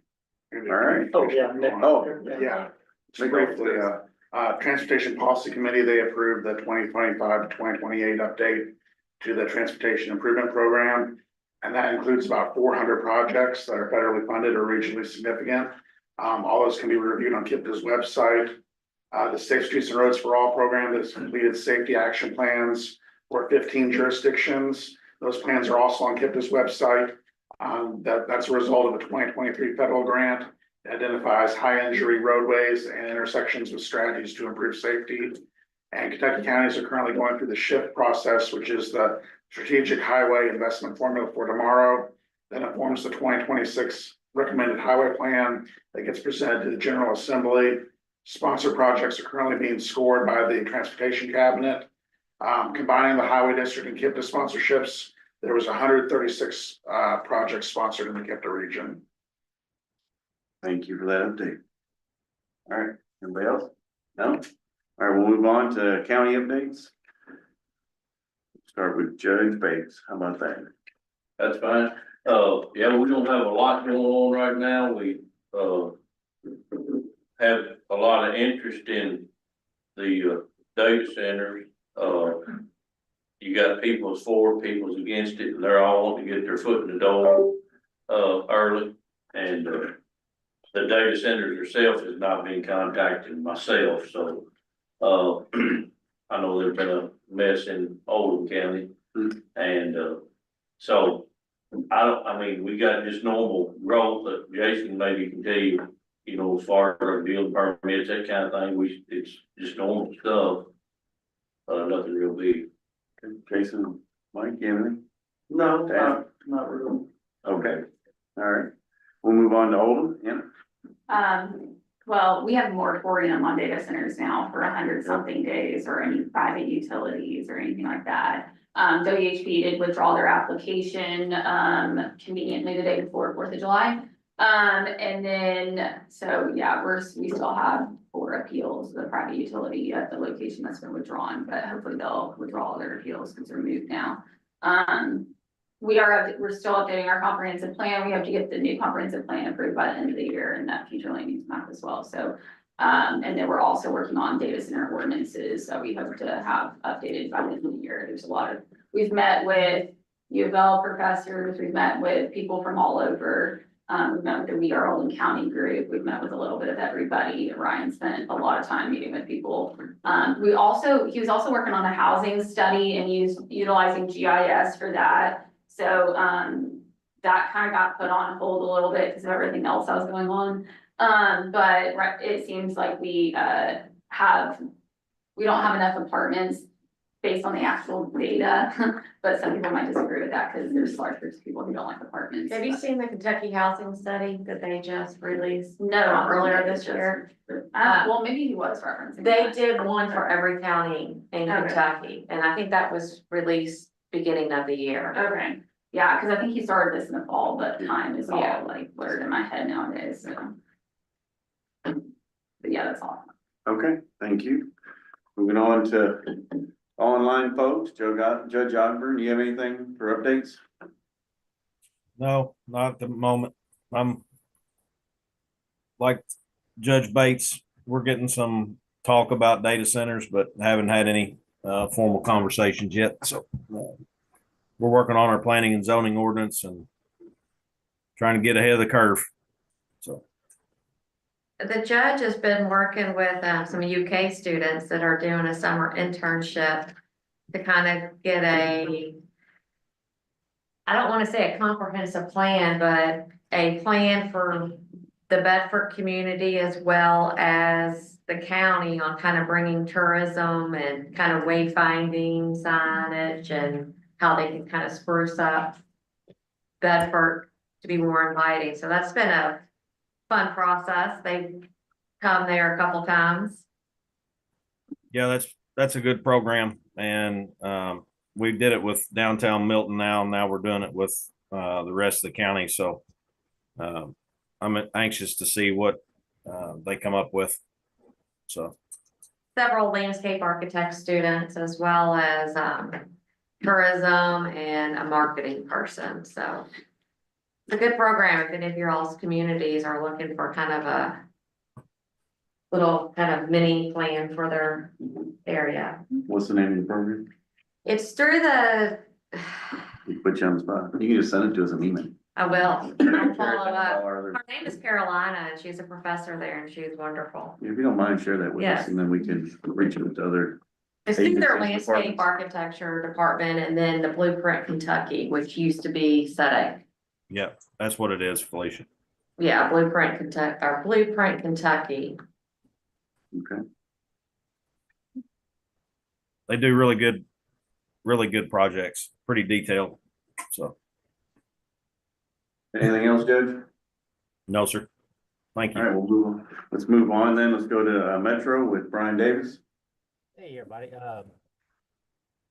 All right. Oh, yeah. Nick. Oh, Yeah. Yeah. Make Briefly, Transportation Policy Committee, they approved the 2025 to 2028 update to the Transportation Improvement Program. And that includes about 400 projects that are federally funded or regionally significant. All those can be reviewed on KIPDA's website. The Safe Streets and Roads for All program has completed safety action plans for 15 jurisdictions. Those plans are also on KIPDA's website. That's a result of a 2023 federal grant. It identifies high injury roadways and intersections with strategies to improve safety. And Kentucky counties are currently going through the SHIFT process, which is the Strategic Highway Investment Formula for Tomorrow. That informs the 2026 recommended highway plan that gets presented to the General Assembly. Sponsor projects are currently being scored by the Transportation Cabinet. Combining the Highway District and KIPDA sponsorships, there was 136 projects sponsored in the KIPDA region. Thank you for that update. All right, anybody else? No? All right, we'll move on to county updates. Start with Judge Bates. How about that? That's fine. Yeah, we don't have a lot going on right now. We, have a lot of interest in the, data centers. You got people's for, people's against it, and they're all wanting to get their foot in the door, early. And, the data centers herself has not been contacting myself, so, I know there's been a mess in Oldham County. And, so I mean, we got just normal growth that Jason maybe can tell you, you know, as far as our building permits, that kind of thing, it's just normal stuff. Nothing real big. Jason, Mike, you have anything? No, not really. Okay, all right. We'll move on to Oldham, yeah. Well, we have a moratorium on data centers now for 100-something days or any private utilities or anything like that. WHP did withdraw their application, conveniently the day before 4th of July. And then, so yeah, we still have 4 appeals, the private utility at the location that's been withdrawn, but hopefully they'll withdraw all their appeals because they're moved now. We're still updating our comprehensive plan. We have to get the new comprehensive plan approved by the end of the year and that future land use map as well. So, and then we're also working on data center ordinances. So we hope to have updated by the end of the year. There's a lot of, we've met with U of L professors, we've met with people from all over. We've met with the We Are Oldham County group. We've met with a little bit of everybody. Ryan spent a lot of time meeting with people. He was also working on a housing study and utilizing GIS for that. So, that kind of got put on hold a little bit because of everything else that was going on. But it seems like we don't have enough apartments based on the actual data, but some people might disagree with that because there's large groups of people who don't like apartments. Have you seen the Kentucky housing study that they just released? No, Earlier this year? Well, maybe he was referencing. They that. did one for every county in Kentucky, and I think that was released beginning of the year. Okay, yeah, because I think he started this in the fall, but time is all like blurred in my head nowadays, so. But yeah, that's all. Okay, thank you. Moving on to online folks, Judge Ogburn, do you have anything for updates? No, not at the moment. I'm like Judge Bates, we're getting some talk about data centers, but haven't had any formal conversations yet. So we're working on our planning and zoning ordinance and trying to get ahead of the curve. So The judge has been working with some UK students that are doing a summer internship to kind of get I don't want to say a comprehensive plan, but a plan for the Bedford community as well as the county on kind of bringing tourism and kind of wayfinding signage and how they can kind of spruce up Bedford to be more inviting. So that's been a fun process. They've come there a couple times. yeah, that's a good program. And we did it with downtown Milton now we're doing it with the rest of the county. So I'm anxious to see what they come up with. So Several landscape architect students as well as tourism and a marketing person. So it's a good program if any of your all's communities are looking for kind of little kind of mini plan for their area. What's the name of the program? It's through the, We put you on the spot. You can just send it to us an email. I will, I'll follow up. Or Her name is Carolina, and she's a professor there, and she's wonderful. if you don't mind, share that with us, Yes. and then we can reach out to other. It's through their Agencies, landscape departments. architecture department, and then the Blueprint Kentucky, which used to be SEDEC. Yep, that's what it is, Felicia. Yeah, Blueprint Kentucky, or Blueprint Kentucky. Okay. They do really good projects, pretty detailed. So, Anything else, Judge? no, sir. Thank All you. right, we'll move on. Let's move on then. Let's go to Metro with Brian Davis. Hey, everybody.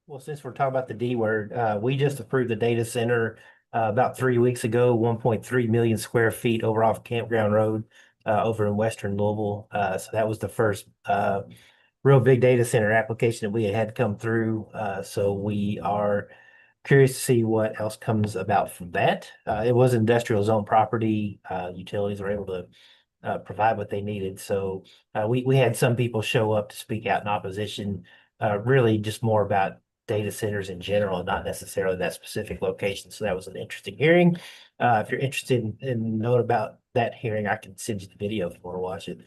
Well, since we're talking about the D word, we just approved the data center about 3 weeks ago, 1.3 million square feet over off Campground Road over in Western Louisville. So that was the first real big data center application that we had come through. So we are curious to see what else comes about from that. It was industrial zone property. Utilities were able to provide what they needed. So we had some people show up to speak out in opposition, really just more about data centers in general, not necessarily that specific location. So that was an interesting hearing. If you're interested in knowing about that hearing, I can send you the video if you want to watch it.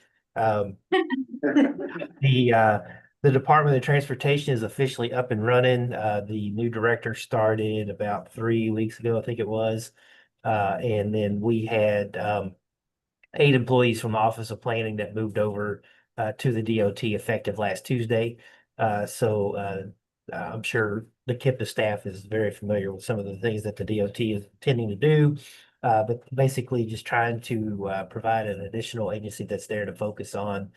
The Department of Transportation is officially up and running. The new director started about 3 weeks ago, I think it was. And then we had 8 employees from the Office of Planning that moved over to the DOT effective last Tuesday. So I'm sure the KIPDA staff is very familiar with some of the things that the DOT is intending to do. But basically just trying to provide an additional agency that's there to focus on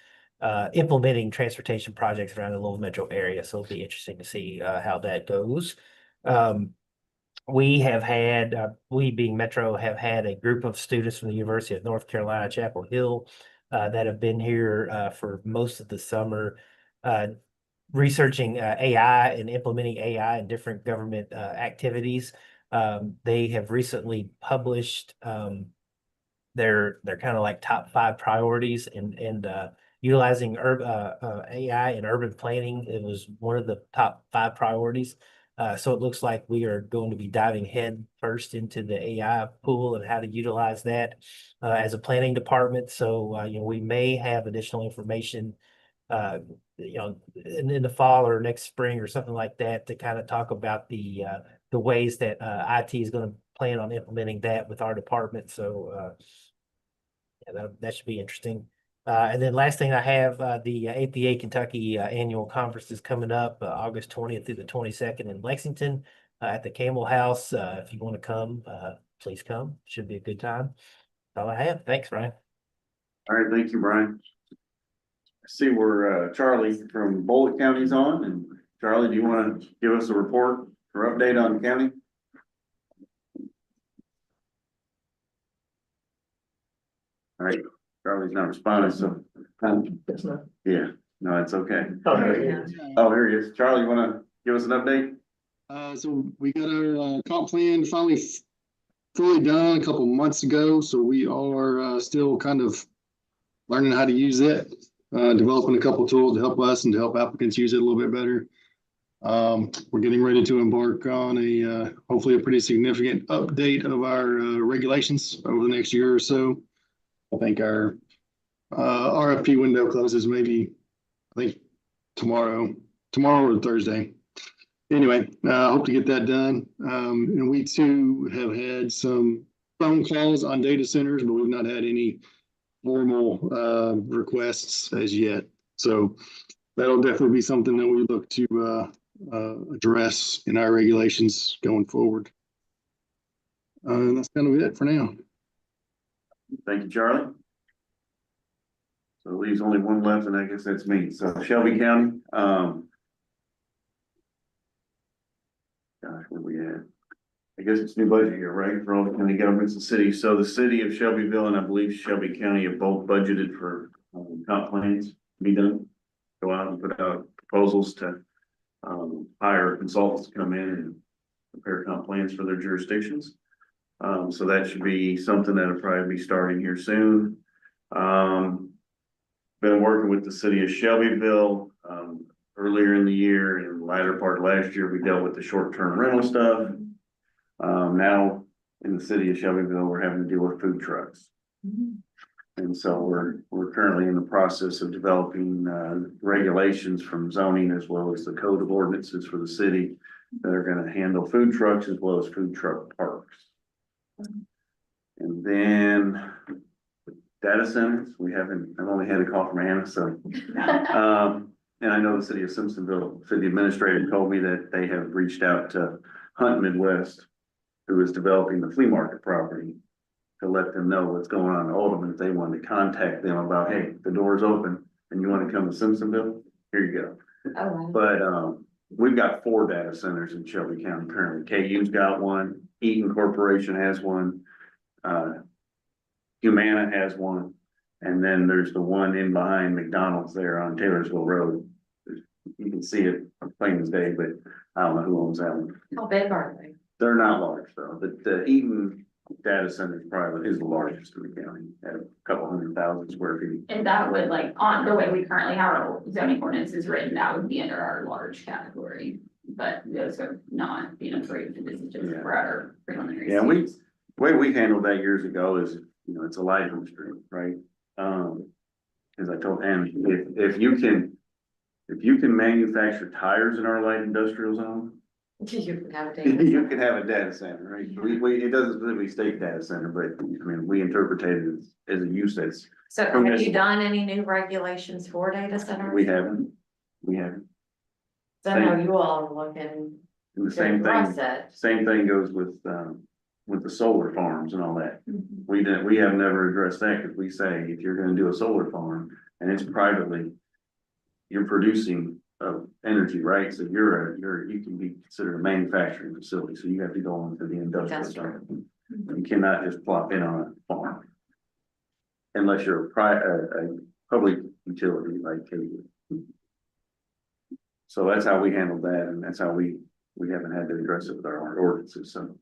implementing transportation projects around the Louisville metro area. So it'll be interesting to see how that goes. We have had, we being Metro, have had a group of students from the University of North Carolina, Chapel Hill, that have been here for most of the summer, researching AI and implementing AI in different government activities. They have recently published their kind of like top 5 priorities and utilizing AI in urban planning. It was one of the top 5 priorities. So it looks like we are going to be diving head first into the AI pool and how to utilize that as a planning department. So we may have additional information in the fall or next spring or something like that to kind of talk about the ways that IT is going to plan on implementing that with our department. So that should be interesting. And then last thing I have, the APA Kentucky annual conference is coming up August 20th through the 22nd in Lexington at the Campbell House. If you want to come, please come. Should be a good time. That's all I have. Thanks, Ryan. All right, thank you, Brian. I see where Charlie from Bullitt County's on, and Charlie, do you want to give us a report or update on the county? All right, Charlie's not responding, so. It's not. Yeah, no, it's okay. Oh, Oh, here he is. Charlie, you want to give us an update? So we got our comp plan finally fully done a couple months ago. So we are still kind of learning how to use it, developing a couple tools to help us and to help applicants use it a little bit better. We're getting ready to embark on a hopefully a pretty significant update of our regulations over the next year or so. I think our RFP window closes maybe, I think tomorrow or Thursday. Anyway, I hope to get that done. And we too have had some phone calls on data centers, but we've not had any formal requests as yet. So that'll definitely be something that we look to address in our regulations going forward. And that's kind of it for now. Thank you, Charlie. So it leaves only one left, and I guess that's me. So Shelby County, gosh, where we at? I guess it's new budget year, right, for all the county governments and cities. So the city of Shelbyville and I believe Shelby County have both budgeted for comp plans to be done. Go out and put out proposals to hire consultants to come in and prepare comp plans for their jurisdictions. So that should be something that'll probably be starting here soon. been working with the city of Shelbyville, earlier in the year and the latter part of last year, we dealt with the short-term rental stuff. Now in the city of Shelbyville, we're having to deal with food trucks. And so we're currently in the process of developing, regulations from zoning as well as the code of ordinances for the city that are gonna handle food trucks as well as food truck parks. And then data centers, I've only had a call from Anna, so. And I know the city of Simpsonville, city administrator told me that they have reached out to Hunt Midwest, who is developing the flea market property, to let them know what's going on in Oldham, and if they wanted to contact them about, hey, the door's open and you want to come to Simpsonville, here you go. Oh, wow. But, we've got 4 data centers in Shelby County currently. KU's got one, Eaton Corporation has one, Humana has one, and then there's the one in behind McDonald's there on Taylorsville Road. You can see it plain as day, but I don't know who owns that one. How big are they? They're not large though. The Eaton data center is the largest in the county at a couple 100,000 square feet. And that would like, on the way we currently have our zoning ordinance is written, that would be under our large category. But those are not being approved, this is just for our preliminary. Yeah, stages. way we handled that years ago is, it's a light industry, right? As I told Ann, if you can manufacture tires in our light industrial zone, You can have a data you can have a data center, right? It doesn't specifically state data center, but I mean, we interpretate it as a use that's, So have you done any new regulations for data centers? we haven't. So I know you all are looking And the to same address thing, it. same thing goes with the solar farms and all that. Mhm. We have never addressed that, because we say, if you're gonna do a solar farm and it's privately, you're producing energy, right? So you can be considered a manufacturing facility, so you have to go into the industrial zone. You cannot just plop in on a farm. Unless you're a public utility like KU. So that's how we handled that, and that's how we haven't had to address it with our ordinances, so.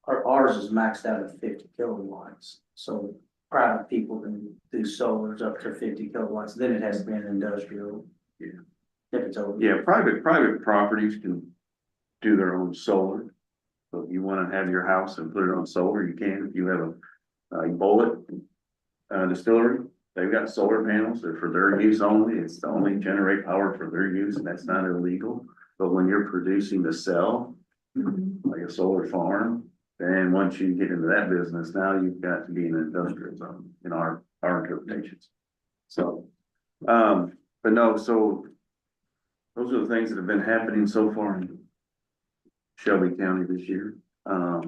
Ours is maxed out at 50 kilowatts, so private people can do solars up to 50 kilowatts, then it has to be an industrial. Yeah. If it's over. Yeah, private properties can do their own solar. So if you wanna have your house and put it on solar, you can. If you have a bullet distillery, they've got solar panels, they're for their use only. It's to only generate power for their use, and that's not illegal. But when you're producing the cell, like a solar farm, then once you get into that business, now you've got to be in an industrial zone in our interpretations. So, but no, so those are the things that have been happening so far in Shelby County this year. I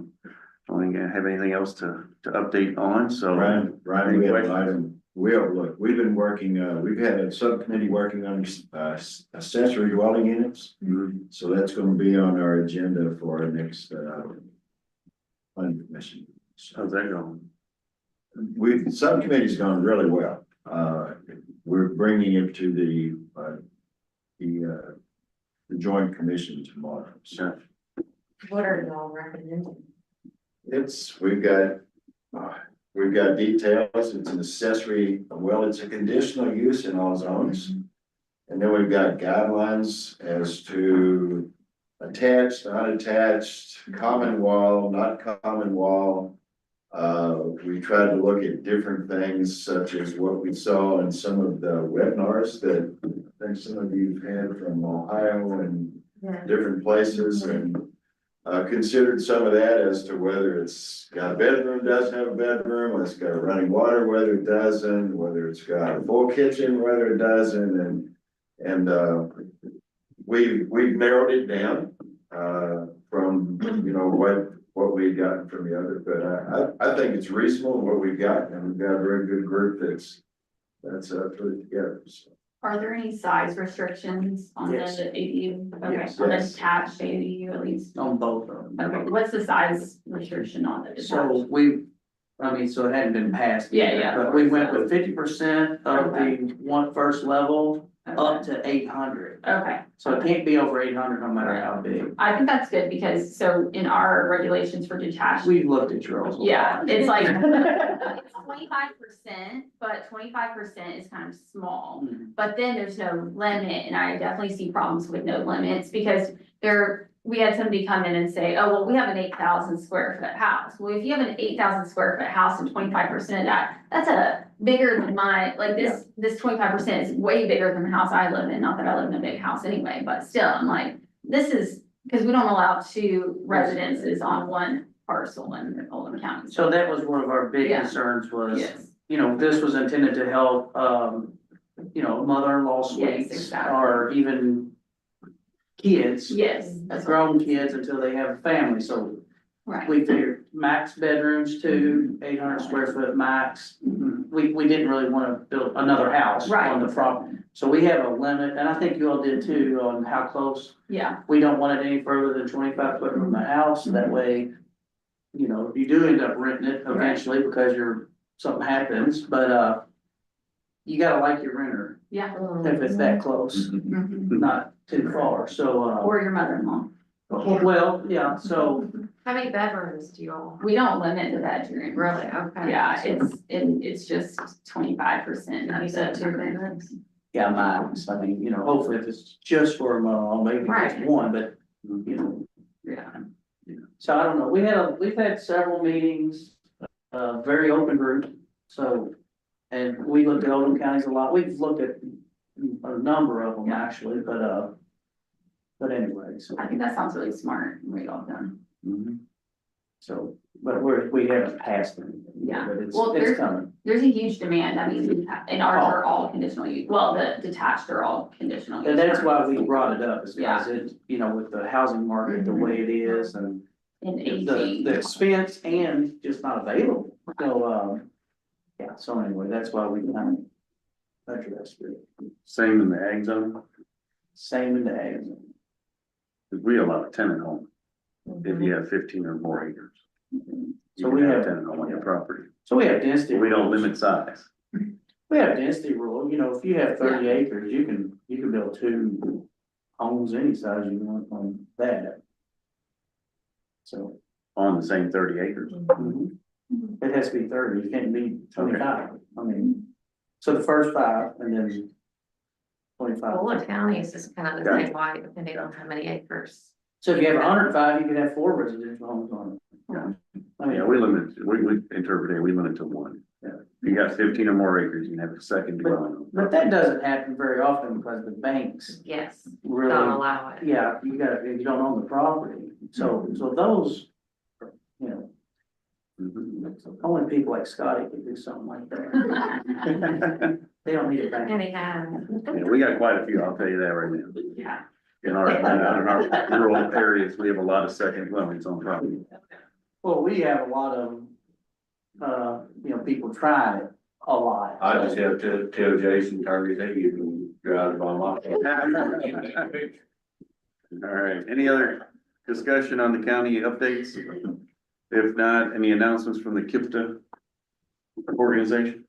don't think I have anything else to update on, so. Ryan, we have an item, we've been working, we've had a subcommittee working on accessory dwelling units. So that's gonna be on our agenda for our next planning commission. How's that going? Subcommittee's gone really well. We're bringing it to the joint commission tomorrow. So What are y'all recommending? we've got details. It's an accessory, it's a conditional use in all zones. And then we've got guidelines as to attached, unattached, common wall, not common wall. We tried to look at different things such as what we saw in some of the webinars that I think some of you've had from Ohio and different places, and considered some of that as to whether it's got a bedroom, doesn't have a bedroom, whether it's got running water, whether it doesn't, whether it's got a full kitchen, whether it doesn't, and we've narrowed it down from what we've gotten from the other, but I think it's reasonable what we've got, and we've got a very good group that's put it together. So. Are there any size restrictions on the Yes. ADU? Okay, Yes. on the Yes. attached ADU at least? On both of them. Okay, what's the size restriction on the So detached? so it hadn't been passed. Yeah, yeah. But we went with 50% of the first level up to 800. Okay. So it can't be over 800 no matter how big. I think that's good because so in our regulations for detached, We've looked at yours. yeah, it's like it's 25%, but 25% is kind of small. Mhm. But then there's no limit, and I definitely see problems with no limits because we had somebody come in and say, oh, well, we have an 8,000 square foot house. Well, if you have an 8,000 square foot house and 25% of that, that's a bigger than this 25% is way bigger than the house I live in. Not that I live in a big house anyway, but still, I'm like, this is, because we don't allow 2 residences on one parcel in Oldham County. So that was one of our big Yeah. concerns was, Yes, you know, this was intended to help, you know, mother-in-law Yes, suites exactly. or even kids, yes, that's right. grown kids until they have a family. So Right. we figured max bedrooms, 800 square foot max. We didn't really want to build another house Right. on the front. So we have a limit, and I think you all did too, on how close. Yeah, We don't want it any further than 25 foot from the house. That way, you know, you do end up renting it eventually because something happens, but, you gotta like your renter yeah. if it's that close, Mhm. not too far. So, Or your mother-in-law. well, yeah, so How many bedrooms do you all? We don't limit the bedroom. Really? Okay. Yeah, it's just 25% You of said 2 the. bedrooms? yeah, max. I mean, you know, hopefully if it's just for a mother, maybe just Right. one, but, you know. Yeah. So I don't know. We've had several meetings, very open group, so. And we looked at Oldham counties a lot. We've looked at a number of them actually, but anyway, so. I think that sounds really smart, what y'all done. Mhm. So, but we haven't passed anything. Yeah. But Well, it's coming. There's a huge demand, I mean, and ours are all conditional use, well, the detached are all conditional use. And that's why we brought it up, is because Yeah. it, you know, with the housing market, the way it is and In the aging. expense and just not available. So, yeah, so anyway, that's why we kind of addressed it. Same in the ag zone, Same in the ag. 'cause we allow a tenant home if you have 15 or more acres. So You we can have- a tenant home on your property. So we have density. We don't rules. limit size. We have density rule, you know, if you have 30 acres, you can build 2 homes any size you want on that. So, On the same 30 acres. it has to be 30, you can't be 25, I mean, so the first 5 and then 25. Oldham County is just kind of the Yeah. same way, depending on how many acres. So if you have 105, you can have 4 residential homes on it. I Yeah, mean, we limit, we interpret it, we limit to 1. Yeah. If you got 15 or more acres, you can have a second dwelling. but that doesn't happen very often because the banks Yes, don't really, allow it. yeah, you don't own the property, so those, you know, Mhm. only people like Scotty can do something like that. They don't need a bank. Anyhow. Yeah, we got quite a few, I'll tell you that right now. Yeah. In our rural areas, we have a lot of second dwellings on property. Well, we have a lot of, you know, people trying it a lot. I just have to tell Jason, turn his head and drive by my. All right, any other discussion on the county updates? If not, any announcements from the KIPDA organization?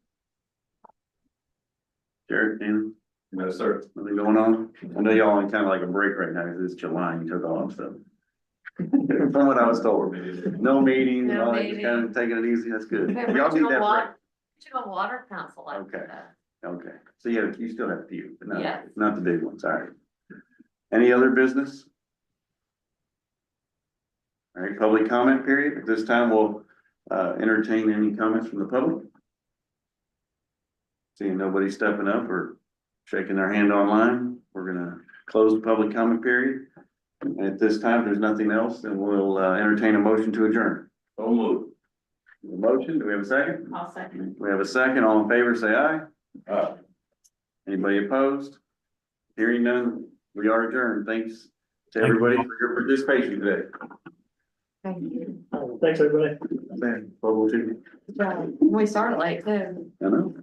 Jared, anything? No, sir. Nothing going on? I know y'all on kind of like a break right now, because it's July and you took off, so. From what I was told, no meetings, No all that, just kind of taking it easy, that's good. Y'all need that break. Regional Water Council. like Okay. that. Okay, so yeah, you still have a few, but not, Yeah. not the big ones, all right. Any other business? All right, public comment period. At this time, we'll entertain any comments from the public. Seeing nobody stepping up or shaking their hand online, we're gonna close the public comment period. And at this time, if there's nothing else, then we'll entertain a motion to adjourn. Don't move. A motion, do we have a second? I'll second. We have a second, all in favor, say aye. Uh, Anybody opposed? Hearing none, we are adjourned. Thanks to everybody for your participation today. Thank you. Thanks, everybody. Bubble tea. We started late too. I know.